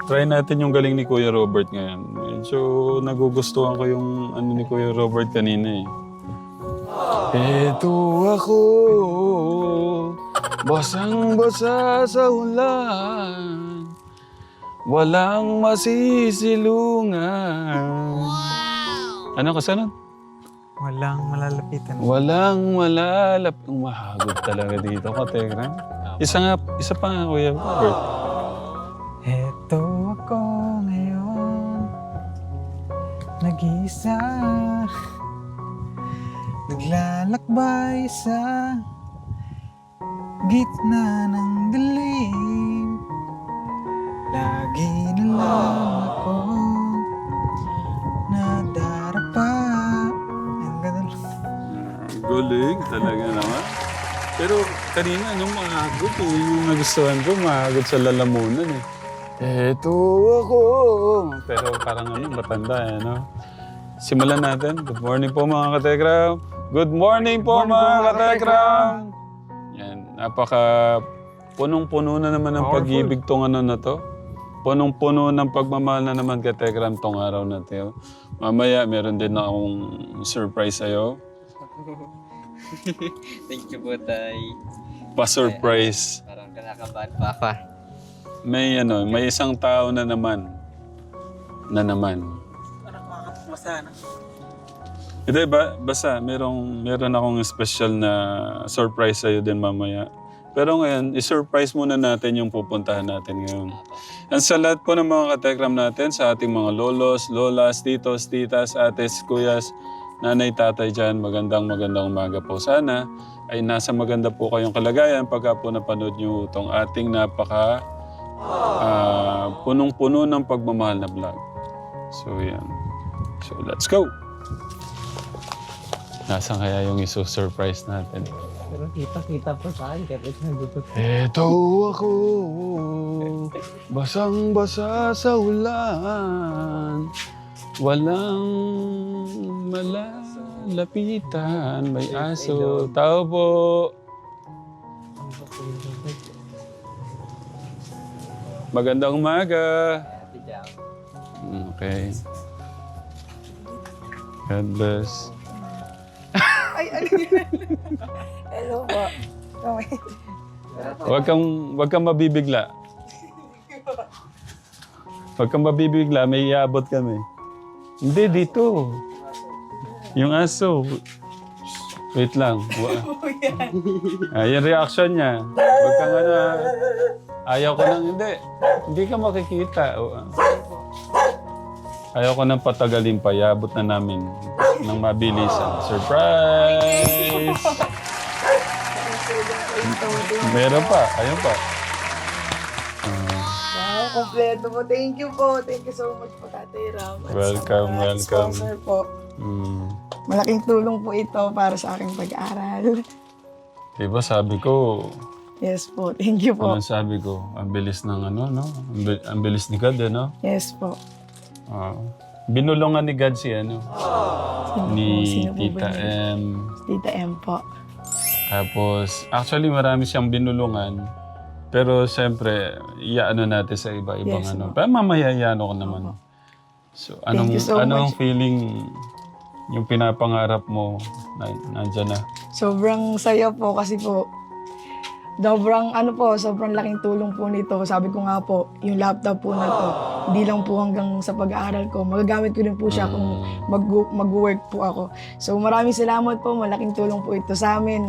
Try natin yung galing ni Kuya Robert ngayon. Medyo nagugustuhan ko yung ano ni Kuya Robert kanina eh. Eto ako, basang-basa sa ulan, walang masisilungan. Ano kasunod? Walang malalapitan. Walang malalap. Umahagod talaga dito, Kategram. Isa pa nga, Kuya Robert. Eto ako ngayon, nag-iisa, naglalakbay sa gitna ng dilim. Lagi na lang ako nadarapa. Ang ganun. Galing talaga naman. Pero kanina, nung mahagod eh, yung nagustuhan ko, mahagod sa lalamunan eh. Eto ako. Pero parang ano, matanda eh, no? Simulan natin. Good morning po mga katekram. Good morning po mga katekram. Yan, napaka punong-puno na naman ng Powerful. pag-ibig tong ano na to. Punong-puno ng pagmamahal na naman katekram tong araw na to. Mamaya, meron din akong surprise sa'yo. Thank you po, Tay. Pa-surprise. Parang kinakabahan pa ako. May isang tao na naman. Parang makakapasa na. Hindi ba, basta meron akong special na surprise sa'yo din mamaya. Pero ngayon, i-surprise muna natin yung pupuntahan natin ngayon. And sa lahat po ng mga katekram natin, sa ating mga lolos, lolas, titos, titas, ates, kuyas, nanay, tatay dyan, magandang umaga po. Sana ay nasa maganda po kayong kalagayan pagka po napanood nyo itong ating napaka punong-puno ng pagmamahal na vlog. So yan. So let's go! Nasaan kaya yung iso-surprise natin? Pero kita pa sa akin, kaya nandito. Eto ako, basang-basa sa ulan, walang malalapitan, may aso. Tao po. Magandang umaga. Ate Jam. Okay. God bless. Hello po. Okay. Huwag kang mabibigla. Huwag kang mabibigla, may iabot kami. Hindi, dito. Yung aso. Wait lang. Yung reaction niya. Huwag kang ayaw ko nang hindi. Hindi ka makikita. Ayaw ko nang patagalin pa. Iabot na namin ng mabilisan. Surprise! Meron pa. Ayun pa. Wow, kompleto po. Thank you po. Thank you so much po, Tatay Ram. At sa Welcome, mga welcome. Sponsor po. Mm. Malaking tulong po ito para sa aking pag-aaral. Diba sabi ko, Yes po. Thank you po. anong sabi ko? Ang bilis ng ano, no? Ang bilis ni God, no? Yes po. Binulungan ni God si ano? Ni Sino po Tita ba yun? M. Tita M po. Tapos, actually marami siyang binulungan. Pero siyempre, iaano natin sa iba-ibang Yes, ano. ma'am. Pero mamaya iano ko naman. So, Thank you so anong much. feeling yung pinapangarap mo nandyan na? Sobrang saya po kasi po, sobrang laking tulong po nito. Sabi ko nga po, yung laptop po na to, hindi lang po hanggang sa pag-aaral ko. Magagamit ko din po siya kung mag-work po ako. So maraming salamat po, malaking tulong po ito sa amin.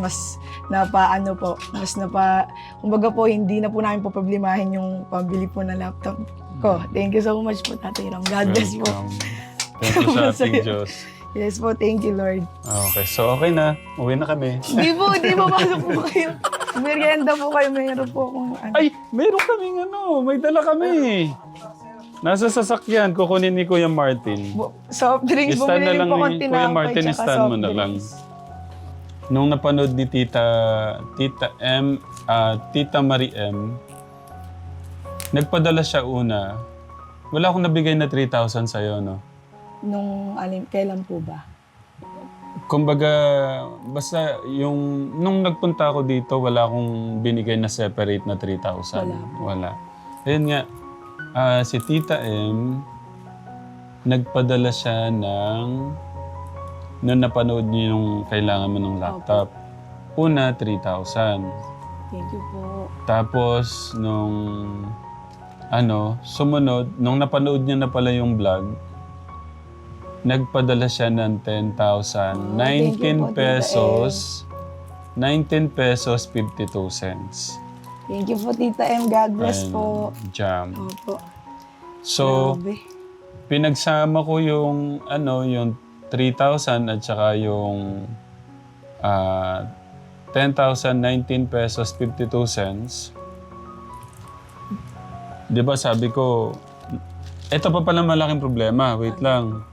Kumbaga po, hindi na po namin po problemahin yung pambili po ng laptop ko. Thank you so much po, Tatay Ram. God bless po. Welcome. Thank you sa ating Masaya. Diyos. Yes po, thank you, Lord. Okay, so okay na. Uwi na kami. Hindi po, pasok po kayo. Merienda po kayo, mayroon po akong ano. Ay, meron kaming may dala kami. Nasa sasakyan, kukunin ni Kuya Martin. Soft drinks, Stand na bumili lang po akong ni Kuya tinapay Martin, tsaka stand mo soft na lang. drinks. Nung napanood ni Tita Marie M, nagpadala siya una. Wala akong nabigay na 3,000 sa'yo, no? Kailan po ba? Kumbaga, basta nung nagpunta ako dito, wala akong binigay na separate na 3,000. Wala. Wala. Ayun nga, Si Tita M, nagpadala siya ng nung napanood niyo yung kailangan mo ng laptop. Una, 3,000. Thank you po. Tapos, sumunod, nung napanood niya na pala yung vlog, nagpadala siya ng 10,000. thank you 19 po, Tita pesos. 19 pesos, 52 cents. Thank you po, Tita M. God bless Ayan, po. Jam. Opo. So, Grabe. pinagsama ko yung, yung 3,000 at saka yung 10,019 pesos 52 cents. Di ba sabi ko, ito pa pala malaking problema. Wait lang.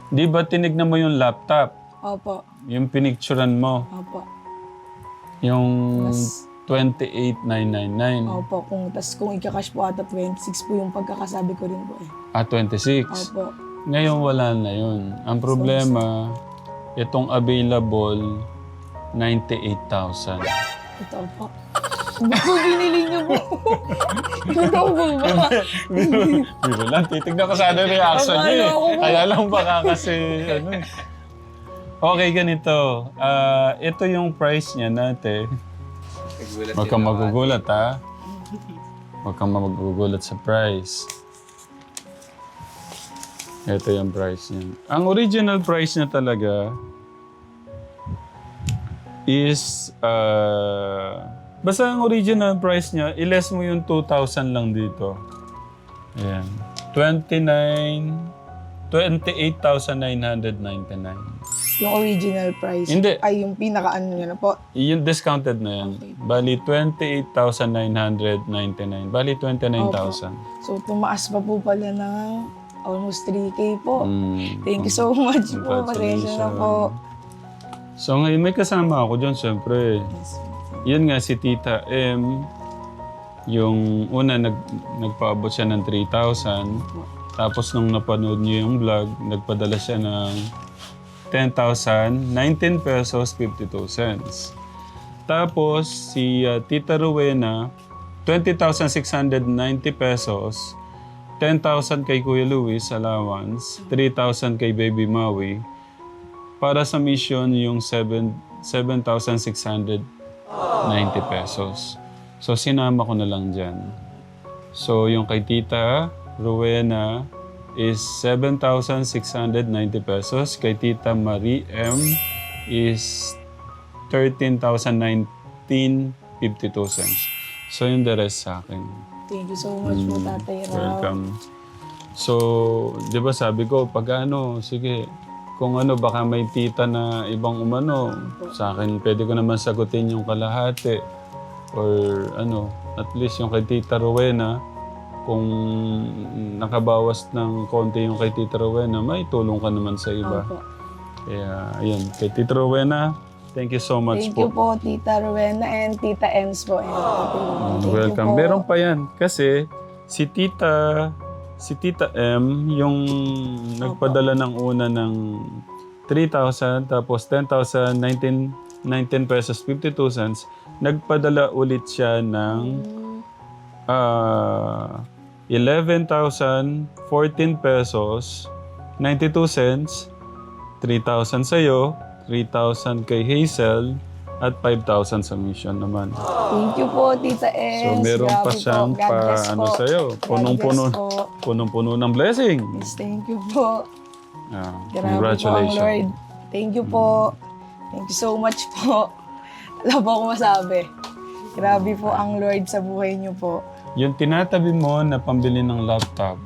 Di ba tinignan mo yung laptop? Opo. Yung pinicturan mo? Opo. Yung Mas- 28,999. Opo. Kung ika-cash po ata 26 po yung pagkakasabi ko rin po eh. 26. Opo. Ngayon wala na yun. Ang problema, itong available, 98,000. Ito po. Ba't po binili niyo po? Totoo po ba? Biro lang, titignan ko sana yung reaction Akala niya eh. ko po. Kaya lang baka kasi, Okay, ganito. Ito yung price niya natin. Nagulat Huwag kang magugulat ha. Huwag kang magugulat sa price. Ito yung price niya. Ang original price niya talaga is, basta ang original price niya, i-less mo yung 2,000 lang dito. Ayan. 28,999. Yung original price. Hindi. Ay, yung pinaka-ano niya na po. Yung discounted na yan. Okay. Bali, 28,999. Bali, 29,000. So, tumaas pa po pala ng almost 3K po. Mm. Thank you so much po. Pasensya na po. So ngayon may kasama ako dyan, syempre. Yan nga si Tita M. Yung una, nagpaabot siya ng 3,000. Tapos nung napanood niyo yung vlog, nagpadala siya ng 10,019 pesos 52 cents. Tapos si Tita Rowena, 20,690 pesos. 10,000 kay Kuya Luis, allowance. 3,000 kay Baby Maui. Para sa mission, yung 7,690 pesos. So, sinama ko na lang dyan. So, yung kay Tita Rowena is 7,690 pesos. Kay Tita Marie M is 13,019.52 cents. So, yung the rest sa akin. Thank you so much po, Tatay Rao. Welcome. So, di ba sabi ko, pag sige, kung baka may tita na ibang umano, sa akin, pwede ko naman sagutin yung kalahati. Or at least yung kay Tita Rowena, kung nakabawas ng konti yung kay Tita Rowena, may tulong ka naman sa iba. Opo. Kaya, ayun, kay Tita Rowena, thank you so much Thank po. you po, Tita Rowena and Tita Ems po. And thank you Welcome. po. Meron pa yan. Kasi si Tita M, yung nagpadala ng una ng 3,000, tapos 10,019 pesos 52 cents, nagpadala ulit siya ng 11,014 pesos 92 cents, 3,000 sa'yo, 3,000 kay Hazel, at 5,000 sa mission naman. Thank you po, Tita Ems. So, meron pa Grabe siyang po. God bless po. sa'yo. God bless po. Punong-puno ng blessing. Yes, thank you po. Grabe po ang Congratulations. Lord. Thank you po. Thank you so much po. Wala po akong masabi. Grabe po ang Lord sa buhay niyo po. Yung tinatabi mo na pambili ng laptop,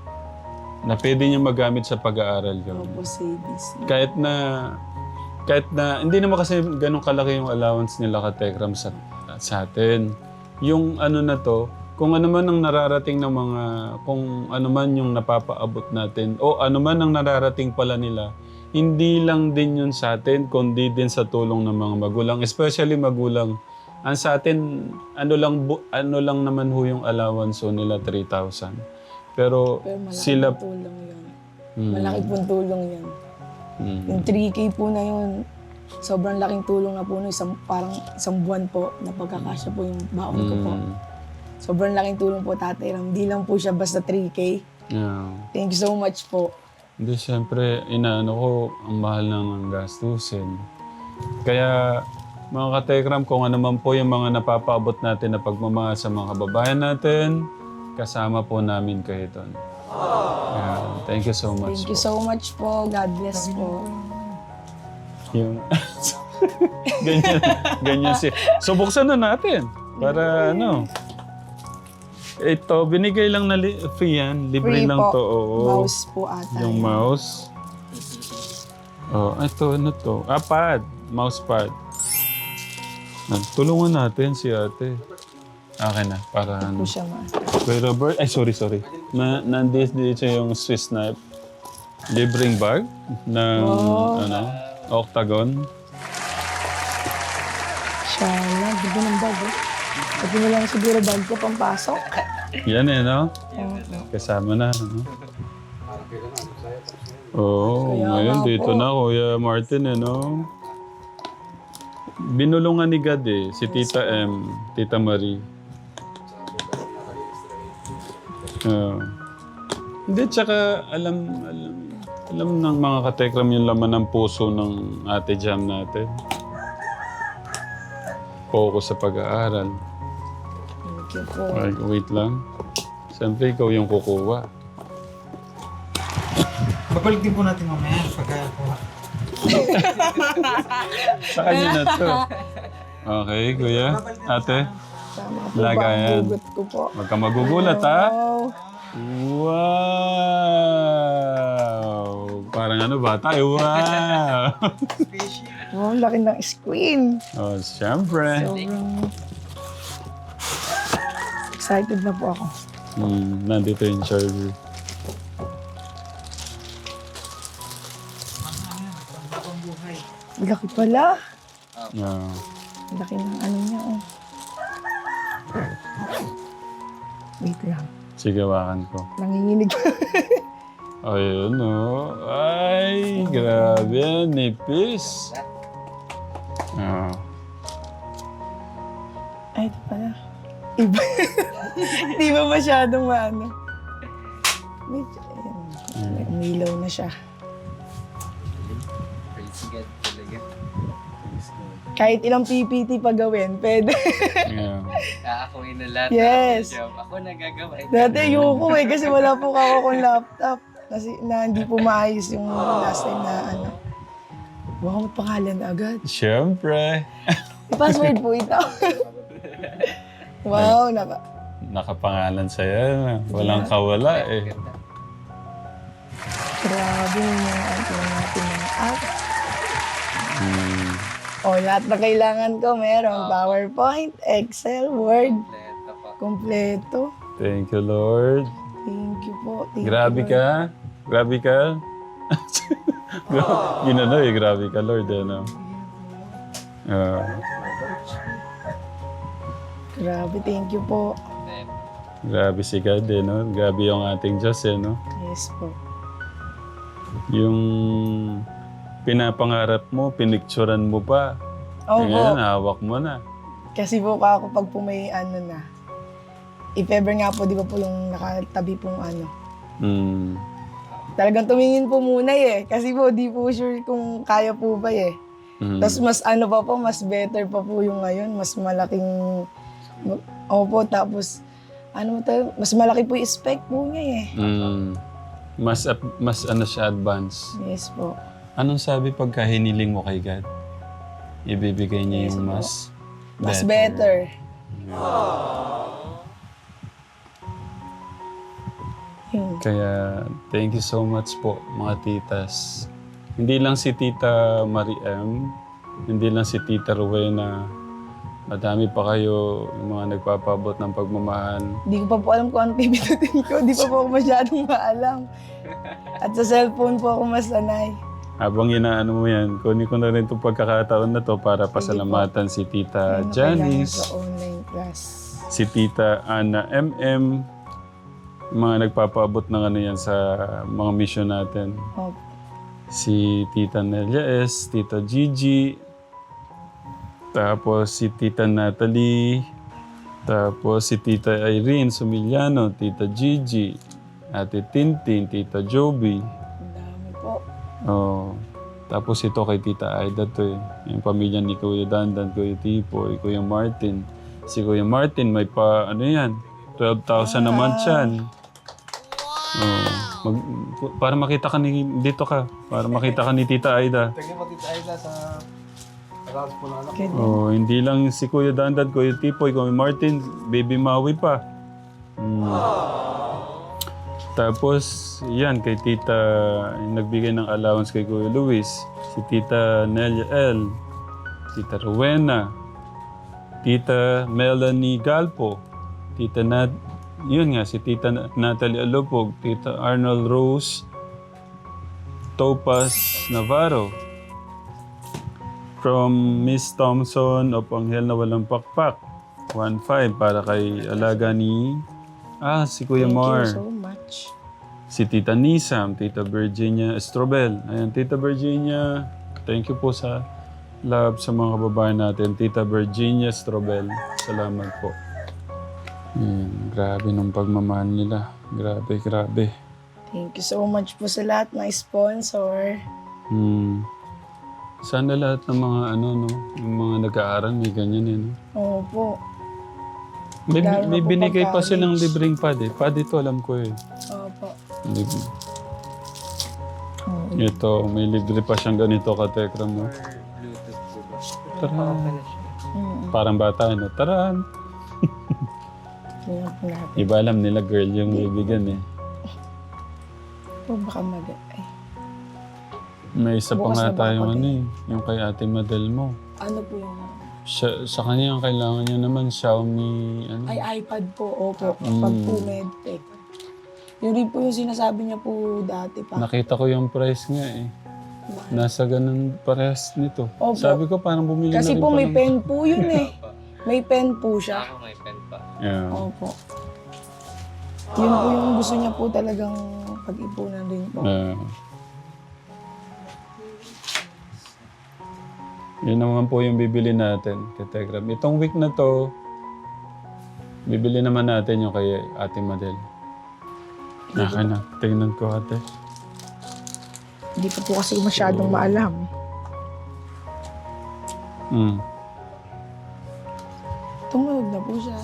na pwede niya magamit sa pag-aaral yun. Opo, savings. Kahit na, hindi naman kasi ganun kalaki yung allowance nila ka Tekram sa atin. Yung na to, kung ano man ang nararating ng kung ano man yung napapaabot natin, o ano man ang nararating pala nila, hindi lang din yun sa atin, kundi din sa tulong ng mga magulang, especially magulang. Ang sa atin, ano lang naman ho yung allowance nila, 3,000. Pero Pero malaki sila, pong tulong yun. Malaki pong tulong yun. Mm. Yung 3K po na yun, sobrang laking tulong na po no, parang isang buwan po na pagkakasya po yung baon ko po. Sobrang laking tulong po, Tatay Ram. Hindi lang po siya basta 3K. Yeah. Thank you so much po. Hindi, siyempre, inaano ko, ang mahal ng gastusin. Kaya, mga katekram, kung ano man po yung mga napapaabot natin na pagmamahal sa mga kababayan natin, kasama po namin kayo doon. Yeah, thank you so much. Thank you so much po. God bless po. Yung... ganyan si... So, buksan na natin. Para ano... Ito, binigay lang na free yan. Libre Free lang po. to. Oo. Mouse po ata. Yung mouse. Oh, ito, ano to? Ah, pad. Mouse pad. Tulungan natin si ate. Akin na, para Po ano. siya ma. Kay Robert, ay sorry. Nandito yung Swiss knife. Libreng bag ng ano, octagon. Siya na. Ganda ng bag eh. Pati mo lang siguro bag ko pampasok. Yan no? Oo. Kasama na. No? Oo, Kaya ngayon nga dito po. na Kuya Martin no? Binulungan ni God si Tita M, Tita Marie. Hindi, tsaka alam ng mga katekram yung laman ng puso ng Ate Jam natin. Focus sa pag-aaral. Thank you po. Ay, wait lang. Siyempre, ikaw yung kukuha. Babalik din po natin mamaya pagkakuha. Sa kanya na to. Okay, kuya. Ate, Tama po ba lagayan. ang hugot ko po? Huwag ka magugulat, ha? Wow. Wow! Parang ano ba tayo? Wow! Wow, laki ng screen. Oh, siyempre. Sobrang excited na po ako. Nandito yung charger. Laki pala. Yeah. Laki ng ano niya, oh. Wait lang. Sige, wakan ko. Nanginginig. Ayun, oh. Ay, grabe. Nipis. Ah. Ay, ito pala. Iba. Di ba masyadong maano? Medyo, ayun. May umilaw na siya. Praise God talaga. Kahit ilang PPT pa gawin, pwede. Yeah. Ako inulat. Yes. Ako nagagawa. Dati ayoko kasi wala po ako kung laptop. Kasi na hindi po maayos yung last time na ano. Wow, may pangalan agad. Siyempre. May password po ito. Wow, Nakapangalan sa'yo. Walang kawala eh. grabe yung ating natin ng app. Hmm. O, lahat na kailangan ko meron. PowerPoint, Excel, Word. Kompleto po. Kompleto. Thank you, Lord. Thank you po. Thank Grabe you, Lord. ka. Grabe ka. Ginano eh, grabe ka, Lord. Ano? Grabe, thank you po. Grabe si God eh, no? Grabe yung ating Diyos eh, no? Yes po. Yung pinapangarap mo, pinicturan mo pa. Opo. Ngayon, hawak mo na. Kasi po ako pag po may ano na, if ever nga po, di ba po yung nakatabi pong ano, Hmm. talagang tumingin po muna eh. Kasi po, di po sure kung kaya po ba eh. Hmm. Tapos mas ano pa po, mas better pa po yung ngayon. Mas malaking, opo, tapos, ano tayo, mas malaki po yung spec po niya eh. Hmm. Mas ano siya, advance. Yes po. Anong sabi pagka hiniling mo kay God? Ibibigay niya Yes yung po. mas Mas better. Yun. Kaya, thank you so much po, mga titas. Hindi lang si Tita Marie M, hindi lang si Tita Rowena. Madami pa kayo, yung mga nagpapabot ng pagmamahal. Hindi ko pa po alam kung ano pipindutin ko. Di pa po ako masyadong maalam. At sa cellphone po ako masanay. Habang inaano mo yan, kunin ko na rin itong pagkakataon na to para pasalamatan si Tita Ano kailangan Janice, sa online class. si Tita Ana MM, mga nagpapaabot ng ano yan sa mga mission natin. Opo. Si Tita Nelia S, Tita Gigi, tapos si Tita Natalie, Tapos si Tita Irene Sumiliano, Tita Gigi, Ate Tintin, Tita Joby. Ang dami po. Oh. Tapos ito kay Tita Aida to eh. Yung pamilya ni Kuya Dandan, Kuya Tipoy, Kuya Martin. Si Kuya Martin may pa, ano yan, 12,000 naman siyan. Oh. Para makita ka dito ka. Para makita ka ni Tita Aida. Thank you po, Tita Aida, sa pag po ng anak. Ganyan. Oh, hindi lang si Kuya Dandan, Kuya Tipoy, Kuya Martin, Baby Maui pa. Tapos, yan, kay Tita, yung nagbigay ng allowance kay Kuya Luis, si Tita Nelia L, Tita Rowena, Tita Melanie Galpo, Tita yun nga, si Tita Natalie Alupog, Tita Arnold Rose, Topaz Navarro, from Miss Thompson of Anghel na Walang Pakpak, 1.5 para kay alaga ni, si Kuya Thank Mar. you so much. Si Tita Nisam, Tita Virginia Estrobel. Ayan, Tita Virginia, thank you po sa love sa mga kababayan natin. Tita Virginia Estrobel, salamat po. Grabe nung pagmamahal nila. Grabe, grabe. Thank you so much po sa lahat ng sponsor. Sana lahat ng mga yung mga nag-aaral may ganyan eh. No? Opo. May, Lalo may na po binigay pa pag-college. silang libreng pad eh. Pad ito alam ko eh. Opo. Ito, may libre pa siyang ganito ka-tekram mo. Bluetooth po ba? Tara. Pala siya. Parang bata, no? Tara. Tingnan po natin. Iba alam nila girl yung bibigyan eh. Po baka ay. May isa pa Bukas nga na ba tayong ako ano eh. Yung kay Ate Madel mo. Ano po yung... Sa kanya ang kailangan niya naman Xiaomi ano. Ay, iPad po. Opo. Pag po medtech. Yun rin po yung sinasabi niya po dati pa. Nakita ko yung price nga eh. Nasa ganun parehas nito. Opo. Sabi ko parang bumili Kasi na rin po may ng- pen po yun eh. May pen po siya. Ako may pen pa. Yeah. Opo. Yun po yung gusto niya po talagang pag-ipunan rin po. Yun naman po yung bibili natin kay Tegram. Itong week na to, bibili naman natin yung kay Ate Madel. Naka na. Tingnan ko ate. Hindi pa po kasi masyadong maalam. Tumunog na po siya.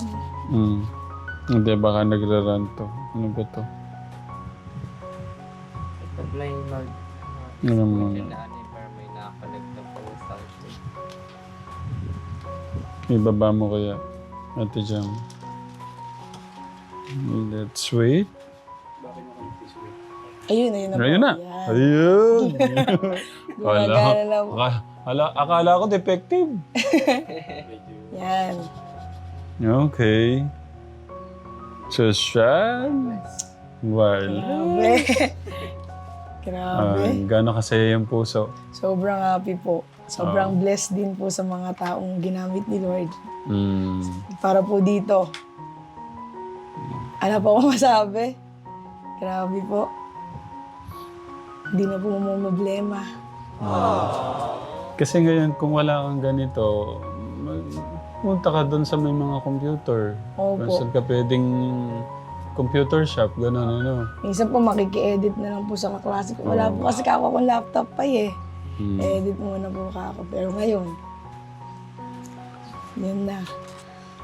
Hindi, baka nagra-run to. Ano ba to? Pag may Ano mo? pinaanin para may nakapalag na po sa outside. Ibaba mo kaya, Ate Jam. Let's wait. Ayun na po. Ayun na. Yan. Ayun. Gumagana na po. Akala ko defective. Yan. Okay. Social. Well. Grabe. Grabe. Gano'n kasi yung puso. Sobrang happy po. Sobrang blessed din po sa mga taong ginamit ni Lord. Para po dito. Ano po ako masabi? Grabe po. Hindi na po problema. Kasi ngayon, kung wala kang ganito, punta ka doon sa may mga computer. Opo. Kung saan ka pwedeng computer shop, gano'n ano. Minsan po makiki-edit na lang po sa kaklase ko. Wala po kasi kako kong laptop pa eh. Edit muna po kako. Pero ngayon, yun na.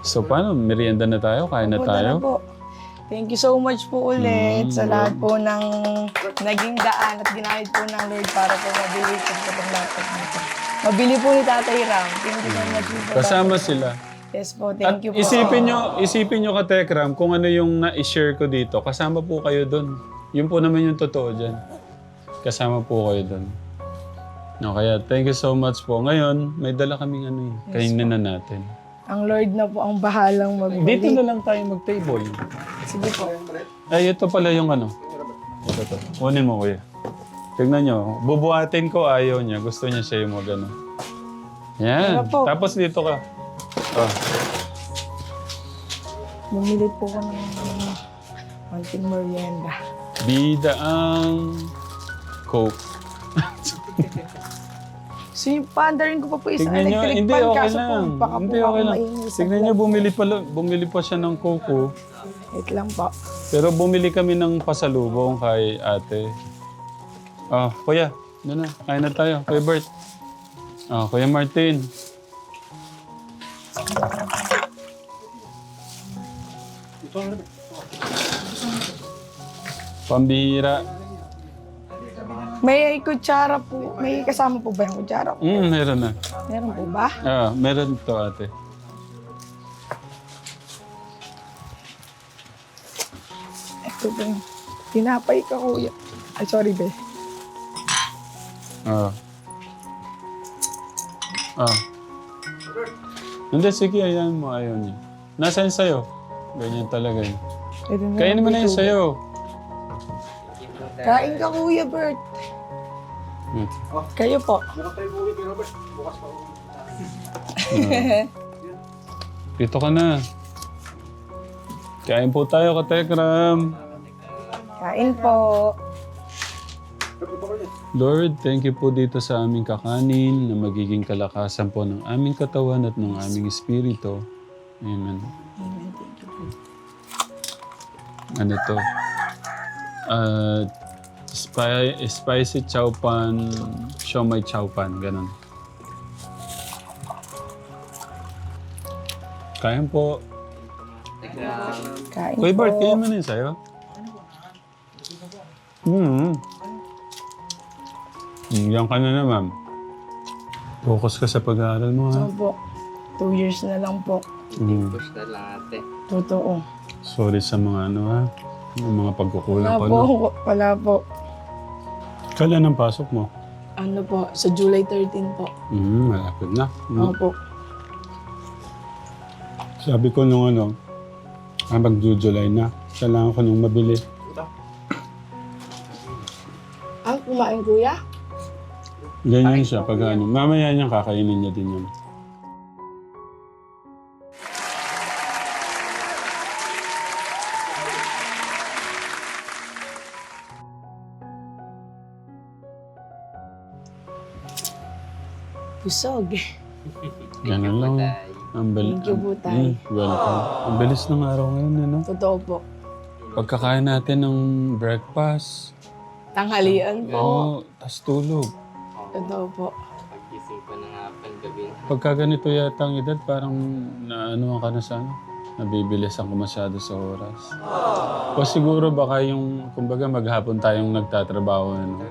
So paano? Merienda na tayo? Kain na Punta tayo? na po. Thank you so much po ulit sa lahat po ng naging daan at ginamit po ng Lord para po mabili po itong laptop nito. Mabili po ni Tatay Ram. Thank you so much po. Kasama sila. Yes po, thank you po. Isipin nyo ka Tekram, kung ano yung na-share ko dito, kasama po kayo doon. Yun po naman yung totoo dyan. Kasama po kayo doon. No, kaya thank you so much po. Ngayon, may dala kaming ano eh. Kainin na natin. Ang Lord na po ang bahalang Dito magbalik. na lang tayo mag-table. Sige po. Ay, ito pala yung ano. Ito. Kunin mo, kuya. Tignan nyo. Bubuhatin ko, ayaw niya. Gusto niya siya yung mag-ano. Yan. Tara po. Tapos dito ka. Oh. Bumili po ko ng konting merienda. Bida ang Coke. Gusto niyo paandarin ko pa po isang Tignan nyo, electric hindi, fan okay kaso lang. po baka Hindi, po ako okay lang. maingay sa Tignan nyo, vlog. bumili pa siya ng coco. Wait lang po. Pero bumili kami ng pasalubong kay ate. Ah, kuya, doon na. Kain na tayo. Kuya Bert. Ah, Kuya Martin. Pambihira. May kutsara po. May kasama po ba yung kutsara? Meron na. Meron po ba? Ah, meron to ate. Ito ba yung tinapay ka, kuya? Ay, sorry, be. Ah. Ah. Hindi, sige, ayan mo. Ayaw niya. Nasaan sa'yo? Ganyan talaga yun. Ito na Kainin mo na yun sa'yo. Kain ka, Kuya Bert. Hmm. Kayo po. Bukas tayo buwi, Kuya Robert. Bukas pa uwi. Dito ka na. Kain po tayo, Katekram. Kain po. Lord, thank you po dito sa aming kakanin na magiging kalakasan po ng aming katawan at ng aming espiritu. Amen. Amen. Thank you po. Ano to? Spicy chow pan, siomai chow pan, ganun. Kain po. Kain Kuya po. Bart, kain mo na yun sa'yo? Yan ka na na, ma'am. Focus ka sa pag-aaral mo, ha? Opo. 2 years na lang po. Push na lang ate. Totoo. Sorry sa mga ano, ha? Yung mga pagkukulang Wala ko, po. no? Wala po. Kailan ang pasok mo? Ano po? Sa July 13 po. Malapit na. Opo. Sabi ko nung ano, mag-July na. Kailangan ko nung mabili. Kumain, kuya? Ganyan siya pag ano. Mamaya niyang kakainin niya din yun. Busog. Ganun lang. Ang Thank you po, Tay. Welcome. Ang bilis ng araw ngayon, ano? Totoo po. Pagkakain natin ng breakfast. Tanghalian po. Oo, tas tulog. Totoo po. Pagkising ko na nga gabi. Pagka ganito yata ang edad, parang naano ka na sa ano? Nabibilisan ko masyado sa oras. O siguro baka yung, kumbaga maghapon tayong nagtatrabaho. Ano?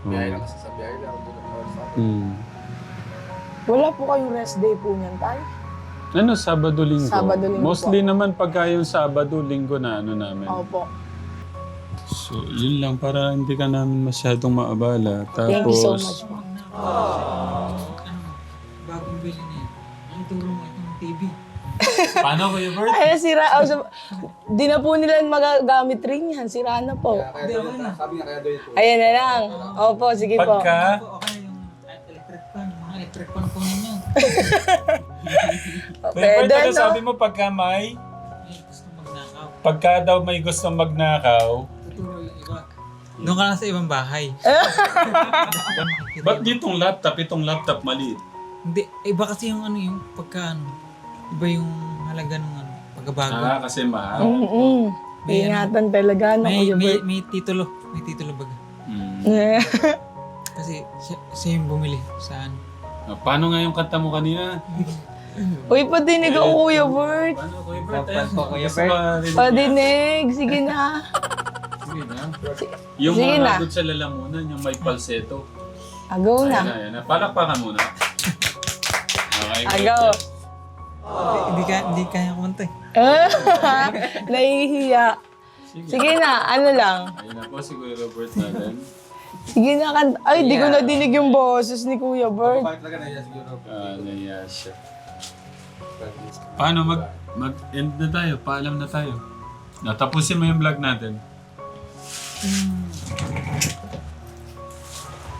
Biyahe lang kasi sa biyahe lang. Wala po kayong rest day po niyan, Tay? Ano, Sabado, Linggo? Sabado, Linggo Mostly naman pagka yung Sabado, Linggo na ano namin. Opo. So, yun lang para hindi ka namin masyadong maabala. Tapos, Thank you so much po. Bagong bili na yan. Ang turo mo itong TV. Paano Kuya Bert? Ay, sira. Di na po nila magagamit rin yan. Sira na po. Kaya daw yun, sabi nga kaya daw yun po. Ayan na lang. Opo, sige po. Pagka, Okay yung electric fan. Mga electric fan po ninyo. Kuya Bert, Pwede, ano no? sabi mo pagka may? Ay, gusto magnakaw. Pagka daw may gustong magnakaw, Tuturo yung iba. Doon ka lang sa ibang bahay. ba't ditong laptop? Itong laptop maliit. Hindi, iba kasi yung ano yung pagka ano. Iba yung halaga ng ano. Pagkabago. Kasi mahal. Ingatan talaga, no, Kuya Bert. May titulo. May titulo baga. Kasi siya yung bumili sa ano. Paano nga yung kanta mo kanina? Uy, patinig ako, Kuya Bert. Paano Kuya Bert? Papan po, Kuya Gusto Bert. marinig niya? Patinig. Sige na. Sige na. Yung Sige mga na. hagod sa lalamunan, yung may falsetto. Agaw na. Ayan na. Palakpakan muna. Okay. Agaw. Hindi kaya kumanta eh. Nahihiya. Sige na, ano lang. Ayun na po si Kuya Robert natin. Sige na, kanta. Ay, di ko na dinig yung boses ni Kuya Bert. Bakit talaga na siguro? Naiya siya. Paano mag-end na tayo? Paalam na tayo. Natapusin mo yung vlog natin.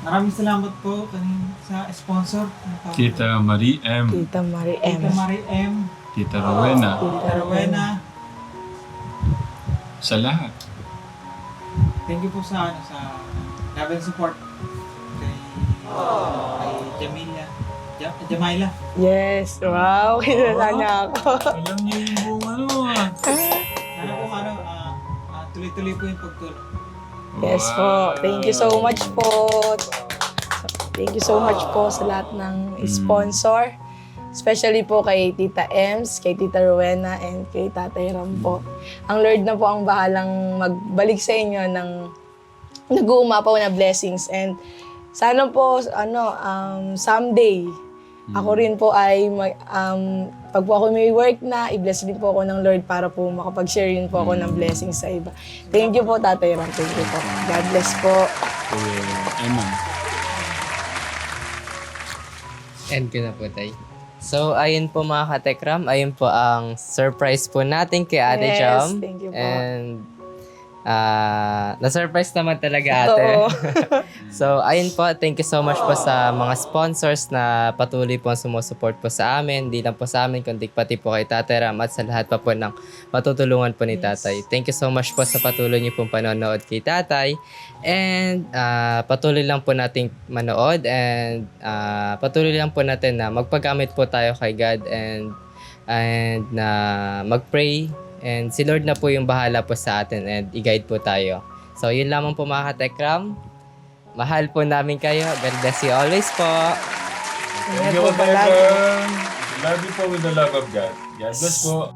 Maraming salamat po sa sponsor. Tita Marie M. Tita Marie M. Tita Marie M. Tita Rowena. Tita Rowena. Sa lahat. Thank you po sa love and support kay Jamila. Jamaila. Yes, wow, kilala niya ako. Alam niyo yung buong ano ah. Sana po tuloy-tuloy po yung pagtulong. Yes po, thank you so much po. Thank you so much po sa lahat ng sponsor. Especially po kay Tita Ems, kay Tita Rowena, and kay Tatay Ram po. Ang Lord na po ang bahalang magbalik sa inyo ng nag-uumapaw na blessings. And sana po, someday, ako rin po ay, pag po ako may work na, i-bless din po ako ng Lord para po makapag-share rin po ako ng blessings sa iba. Thank you po, Tatay Ram. Thank you po. God bless po. Amen. End ko na po, Tay. So, ayun po mga katekram. Ayun po ang surprise po natin kay Ate Yes, Jam. thank you po. And na-surprise naman talaga, Ate. Oo. So, ayun po. Thank you so much po sa mga sponsors na patuloy po sumusupport po sa amin. Hindi lang po sa amin, kundi pati po kay Tatay Ram at sa lahat pa po ng matutulungan po ni Tatay. Thank you so much po sa patuloy niyo pong panonood kay Tatay. And patuloy lang po nating manood and patuloy lang po natin na magpagamit po tayo kay God and na mag-pray. And si Lord na po yung bahala po sa atin and i-guide po tayo. So, yun lamang po mga katekram. Mahal po namin kayo. God bless you always po. Thank you, po palagi. Love you po with the love of God. God bless po.